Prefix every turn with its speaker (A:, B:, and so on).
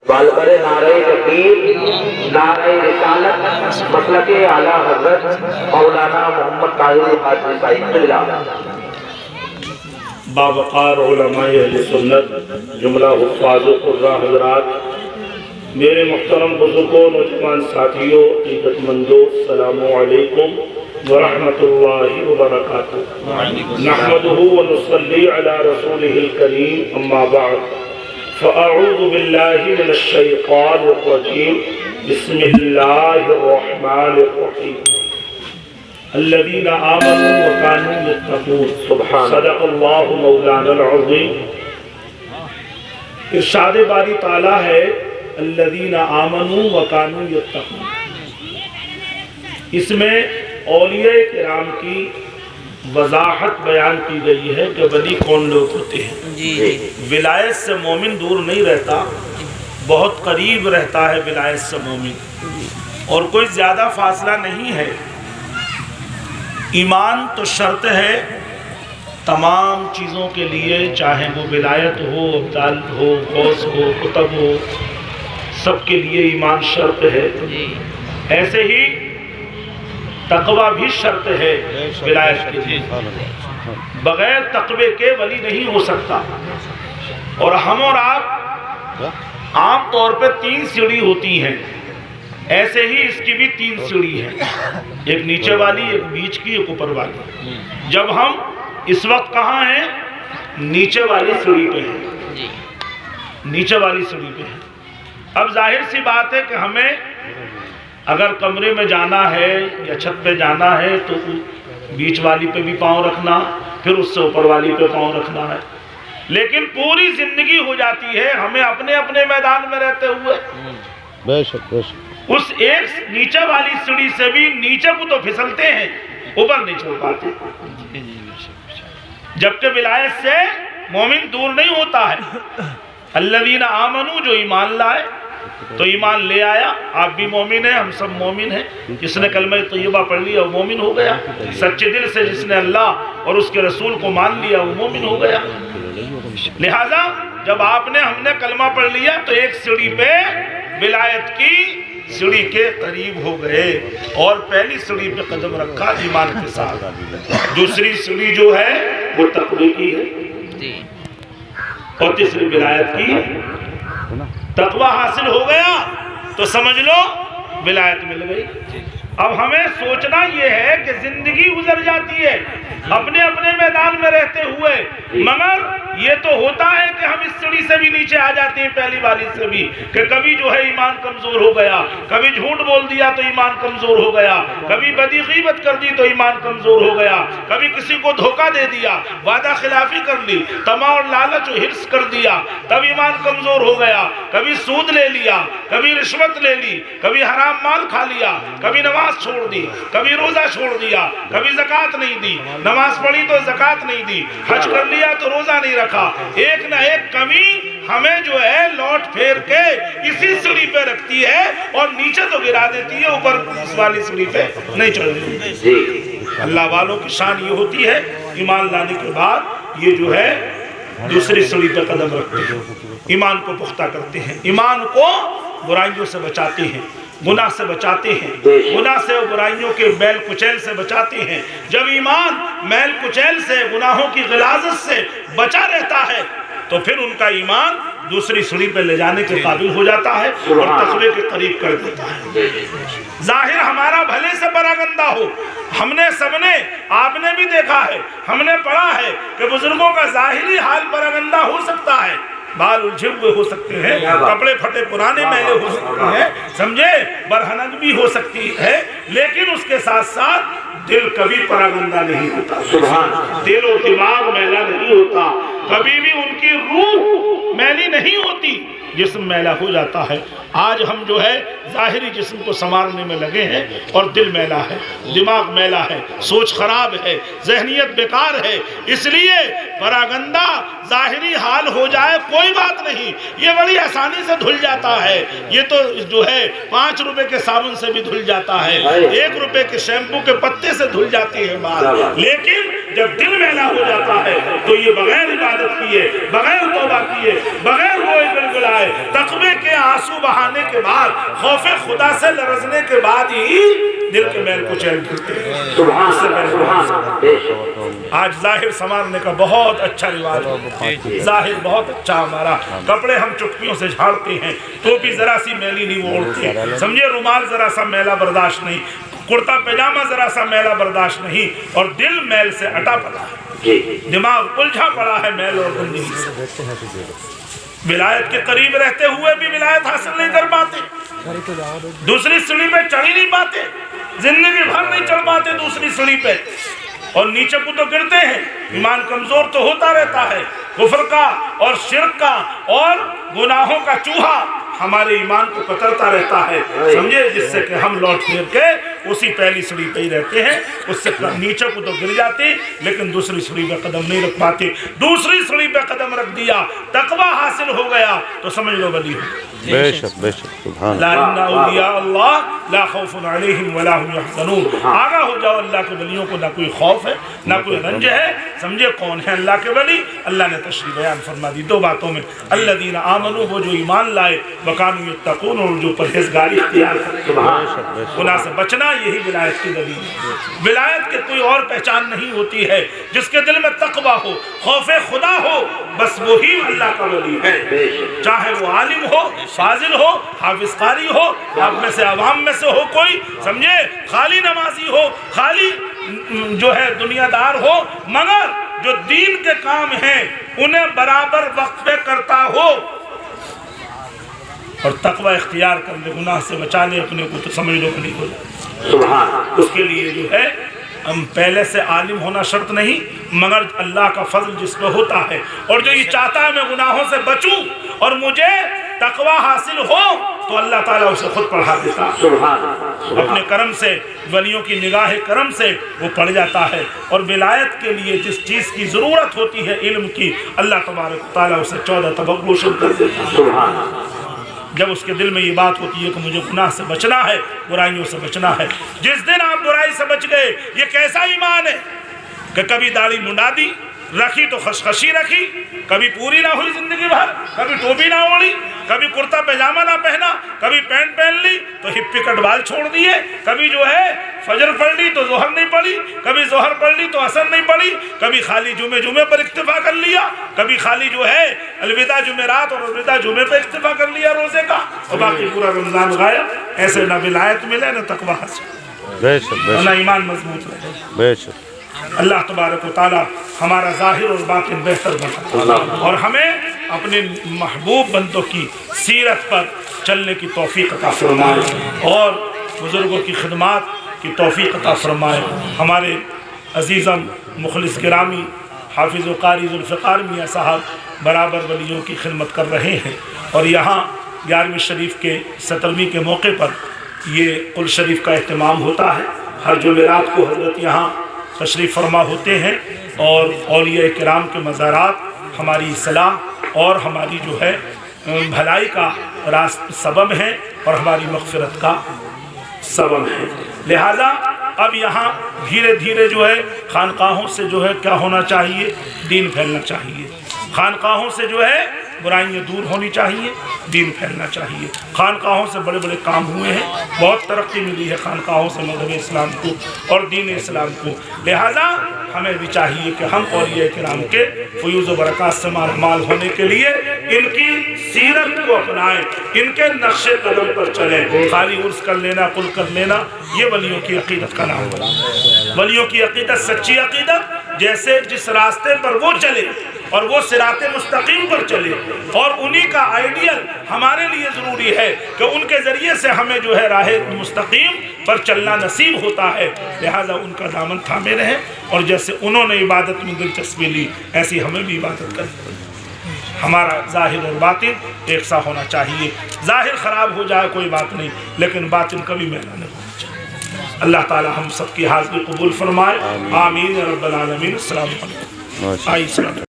A: بالبر نعرہ تکبیر، نعرہ رسالت، مسلک اعلیٰ حضرت مولانا محمد طاہر القادری صاحب قبلہ۔
B: باوقار علماء اہل سنت، جملہ حفاظ و قراء حضرات، میرے محترم بزرگوں، نوجوان ساتھیوں، عزت مندوں، السلام علیکم ورحمۃ اللہ وبرکاتہ۔ نحمدہ ونصلی علی رسولہ الکریم، اما بعد فاعوذ باللہ من الشیطان الرجیم، بسم اللہ الرحمن الرحیم۔ الذین آمنوا وکانوا یتقون، صدق اللہ مولانا العظیم۔ ارشاد باری تعالیٰ ہے الذین آمنوا وکانوا یتقون۔ اس میں اولیاء کرام کی وضاحت بیان کی گئی ہے کہ ولی کون لوگ ہوتے ہیں۔ ولایت سے مومن دور نہیں رہتا، بہت قریب رہتا ہے ولایت سے مومن، اور کوئی زیادہ فاصلہ نہیں ہے۔ ایمان تو شرط ہے تمام چیزوں کے لیے، چاہے وہ ولایت ہو، ابدال ہو، غوث ہو، قطب ہو، سب کے لیے ایمان شرط ہے۔ ایسے ہی تقوی بھی شرط ہے ولایت کے لیے، بغیر تقوی کے ولی نہیں ہو سکتا۔ اور ہم اور آپ عام طور پہ 3 سیڑھی ہوتی ہیں، ایسے ہی اس کی بھی 3 سیڑھی ہیں، ایک نیچے والی، ایک بیچ کی، ایک اوپر والی۔ جب ہم اس وقت کہاں ہیں؟ نیچے والی سیڑھی پہ ہیں، نیچے والی سیڑھی پہ ہیں۔ اب ظاہر سی بات ہے کہ ہمیں اگر کمرے میں جانا ہے یا چھت پہ جانا ہے تو بیچ والی پہ بھی پاؤں رکھنا، پھر اس سے اوپر والی پہ پاؤں رکھنا ہے۔ لیکن پوری زندگی ہو جاتی ہے ہمیں اپنے اپنے میدان میں رہتے ہوئے،
C: بے شک بے شک،
B: اس ایک نیچے والی سیڑھی سے بھی نیچے کو تو پھسلتے ہیں، اوپر نہیں چھوڑ پاتے۔ جبکہ ولایت سے مومن دور نہیں ہوتا ہے۔ الذین آمنوا، جو ایمان لائے، تو ایمان لے آیا، آپ بھی مومن ہیں، ہم سب مومن ہیں۔ جس نے کلمہ طیبہ پڑھ لیا وہ مومن ہو گیا، سچے دل سے جس نے اللہ اور اس کے رسول کو مان لیا وہ مومن ہو گیا۔ لہذا جب آپ نے، ہم نے کلمہ پڑھ لیا تو ایک سیڑھی پہ ولایت کی سیڑھی کے قریب ہو گئے، اور پہلی سیڑھی پہ قدم رکھا ایمان کے ساتھ۔ دوسری سیڑھی جو ہے وہ تقوی کی ہے، اور تیسری ولایت کی ہے۔ تقوی حاصل ہو گیا تو سمجھ لو ولایت مل گئی۔ اب ہمیں سوچنا یہ ہے کہ زندگی گزر جاتی ہے اپنے اپنے میدان میں رہتے ہوئے، مگر یہ تو ہوتا ہے کہ ہم اس سیڑھی سے بھی نیچے آ جاتے ہیں، پہلی والی سے بھی، کہ کبھی جو ہے ایمان کمزور ہو گیا، کبھی جھوٹ بول دیا تو ایمان کمزور ہو گیا، کبھی بدی غیبت کر دی تو ایمان کمزور ہو گیا، کبھی کسی کو دھوکہ دے دیا، وعدہ خلافی کر لی، طمع اور لالچ و حرص کر دیا، تب ایمان کمزور ہو گیا، کبھی سود لے لیا، کبھی رشوت لے لی، کبھی حرام مال کھا لیا، کبھی نماز چھوڑ دی، کبھی روزہ چھوڑ دیا، کبھی زکوٰۃ نہیں دی، نماز پڑھی تو زکوٰۃ نہیں دی، حج کر لیا تو روزہ نہیں رکھا۔ ایک نہ ایک کمی ہمیں جو ہے لوٹ پھیر کے اسی سیڑھی پہ رکھتی ہے، اور نیچے تو گرا دیتی ہے، اوپر اس والی سیڑھی پہ نہیں چڑھ دیتی۔ اللہ والوں کی شان یہ ہوتی ہے، ایمان لانے کے بعد یہ جو ہے دوسری سیڑھی پہ قدم رکھتے ہیں، ایمان کو پختہ کرتے ہیں، ایمان کو برائیوں سے بچاتے ہیں، گناہ سے بچاتے ہیں، گناہ سے اور برائیوں کے میل کچیل سے بچاتے ہیں۔ جب ایمان میل کچیل سے، گناہوں کی غلاظت سے بچا رہتا ہے تو پھر ان کا ایمان دوسری سیڑھی پہ لے جانے کے قابل ہو جاتا ہے اور تقوی کے قریب کر دیتا ہے۔ ظاہر ہمارا بھلے سے پراگندہ ہو، ہم نے سب نے، آپ نے بھی دیکھا ہے، ہم نے پڑھا ہے کہ بزرگوں کا ظاہری حال پراگندہ ہو سکتا ہے، بال الجھے ہوئے ہو سکتے ہیں، کپڑے پھٹے پرانے میلے ہو سکتے ہیں، سمجھے، برہنگ بھی ہو سکتی ہے، لیکن اس کے ساتھ ساتھ دل کبھی پراگندہ نہیں ہوتا، دل و دماغ میلا نہیں ہوتا، کبھی بھی ان کی روح میلی نہیں ہوتی، جسم میلا ہو جاتا ہے۔ آج ہم جو ہے ظاہری جسم کو سنوارنے میں لگے ہیں اور دل میلا ہے، دماغ میلا ہے، سوچ خراب ہے، ذہنیت بیکار ہے۔ اس لیے پراگندہ ظاہری حال ہو جائے کوئی بات نہیں، یہ بڑی آسانی سے دھل جاتا ہے، یہ تو جو ہے 5 روپے کے صابن سے بھی دھل جاتا ہے، 1 روپے کے شیمپو کے پتے سے دھل جاتی ہے بات۔ لیکن جب دل میلا ہو جاتا ہے تو یہ بغیر عبادت کیے، بغیر توبہ کیے، بغیر روئے گڑگڑائے जाए, तकवे के आंसू बहाने के बाद, खौफे खुदा से लरजने के बाद ही दिल के मैल को चैन करते हैं।
A: सुभान अल्लाह।
B: आज जाहिर संवारने का बहुत अच्छा रिवाज है, जाहिर बहुत अच्छा हमारा, कपड़े हम चुटकियों से झाड़ते हैं, टोपी जरा सी मैली नहीं ओढ़ते, समझे, रुमाल जरा सा मैला बर्दाश्त नहीं, कुर्ता पैजामा जरा सा मैला बर्दाश्त नहीं, और दिल मैल से अटा पड़ा है, दिमाग उलझा पड़ा है मैल और गंदगी से। विलायत के करीब रहते हुए भी विलायत हासिल नहीं कर पाते, दूसरी सीढ़ी पे चढ़ ही नहीं पाते, जिंदगी भर नहीं चढ़ पाते दूसरी सीढ़ी पे, और नीचे को तो गिरते हैं, ईमान कमजोर तो होता रहता है, कुफ्र का और शिर्क का और गुनाहों का चूहा हमारे ईमान को कतरता रहता है, समझे, जिससे कि हम लौट फिर के उसी पहली सीढ़ी पे ही रहते हैं, उससे नीचे को तो गिर जाते लेकिन दूसरी सीढ़ी पे कदम नहीं रख पाते। दूसरी सीढ़ी पे कदम रख दिया, तकवा हासिल हो गया तो समझ लो वली हो।
C: बेशक बेशक सुभान
B: ला इन्ना औलिया अल्लाह ला खौफुन अलैहिम वला हुम यहज़नून। आगा हो जाओ, अल्लाह के वलियों को ना कोई खौफ है ना कोई रंज है, समझे कौन है अल्लाह के वली। अल्लाह ने तशरीह बयान फरमा दी दो बातों में, अल्लज़ीना आमनू, वो जो ईमान लाए, वकानू यत्तकून, और जो परहेज़गारी इख्तियार करे, गुनाह से बचना, यही विलायत की दलील है। विलायत के कोई और पहचान नहीं होती है, जिसके दिल में तकवा हो, खौफ खुदा हो, बस वही अल्लाह का वली है, चाहे वो आलिम हो, फाजिल हो, हाफिज कारी हो, आप में से अवाम में से हो कोई, समझे, खाली नमाजी हो, खाली जो है दुनियादार हो, मगर जो दीन के काम हैं उन्हें बराबर वक्त पे करता हो और तकवा इख्तियार कर ले, गुनाह से बचा ले अपने को, तो समझ लो नहीं हो जाए। उसके लिए जो है हम पहले से आलिम होना शर्त नहीं, मगर अल्लाह का फजल जिस पे होता है, और जो ये चाहता है मैं गुनाहों से बचूं और मुझे तकवा हासिल हो, तो अल्लाह ताला उसे खुद पढ़ा देता है, अपने करम से, वलियों की निगाह करम से वो पढ़ जाता है। और विलायत के लिए जिस चीज़ की ज़रूरत होती है इल्म की, अल्लाह तबारक ताला उसे 14 तबक रोशन कर देता है। जब उसके दिल में ये बात होती है कि मुझे गुनाह से बचना है, बुराइयों से बचना है, जिस दिन आप बुराई से बच गए, ये कैसा ईमान है कि कभी दाढ़ी मुंडा दी, रखी तो खशखशी रखी, कभी पूरी ना हुई जिंदगी भर, कभी टोपी ना ओढ़ी, कभी कुर्ता पैजामा ना पहना, कभी पैंट पहन ली तो हिप्पी कट बाल छोड़ दिए, कभी जो है फजर पढ़ ली तो जोहर नहीं पढ़ी, कभी जोहर पढ़ ली तो असर नहीं पढ़ी, कभी खाली जुमे पर इक्तिफा कर लिया, कभी खाली जो है अलविदा जुमेरात और अलविदा जुमे पर इक्तिफा कर लिया रोजे का, और बाकी पूरा रमजान गायब। ऐसे ना विलायत मिले ना तकवा हासिल, ना ईमान मजबूत रहे।
C: बेशक
B: अल्लाह तबारक व तआला हमारा ज़ाहिर और बातिन बेहतर बना, और हमें अपने महबूब बंदों की सीरत पर चलने की तौफीक अता फरमाए, और बुज़ुर्गों की खिदमत की तौफीक अता फरमाए। हमारे अजीज़म मुखलिस गिरामी हाफिज़ व कारी ज़ुल्फ़िकार मियाँ साहब बराबर वलियों की खिदमत कर रहे हैं, और यहाँ 11वीं शरीफ के 17वीं के मौके पर ये कुल शरीफ का अहतमाम होता है। हर जुमेरात को हज़रत यहाँ तशरीफ़ फरमा होते हैं, और औलिया किराम के मज़ारात हमारी सलाह और हमारी जो है भलाई का सबब है, और हमारी मग़फ़िरत का सबब है। लिहाजा अब यहाँ धीरे धीरे जो है खानकाहों से जो है क्या होना चाहिए, दीन फैलना चाहिए। खानकाहों से जो है बुराइयाँ दूर होनी चाहिए, दीन फैलना चाहिए। खानकाहों से बड़े बड़े काम हुए हैं, बहुत तरक्की मिली है खानकाहों से मज़हब इस्लाम को और दीन इस्लाम को। लिहाजा हमें भी चाहिए कि हम औलिया किराम के फ़यूज़ व बरक़ात से माल होने के लिए इनकी सीरत को अपनाएं, इनके नक्शे कदम पर चलें। खाली उर्स कर लेना, कुल कर लेना, ये वलियों की अक़ीदत का नाम है। वलियों की अक़ीदत सच्ची अक़ीदत, जैसे जिस रास्ते पर वो चले और वो सिराते मुस्तकीम पर चले, और उन्हीं का आइडियल हमारे लिए ज़रूरी है कि उनके ज़रिए से हमें जो है राह मुस्तकीम पर चलना नसीब होता है। लिहाजा उनका दामन थामे रहें, और जैसे उन्होंने इबादत में दिलचस्पी ली, ऐसी हमें भी इबादत करें। हमारा ज़ाहिर और बातिन एक सा होना चाहिए। ज़ाहिर ख़राब हो जाए कोई बात नहीं, लेकिन बातिन कभी मैला नहीं होना चाहिए। अल्लाह ताला हम सबकी हाज़िरी कबूल फरमाए, आमीन या रब्बल आलमीन। अस्सलाम वालेकुम।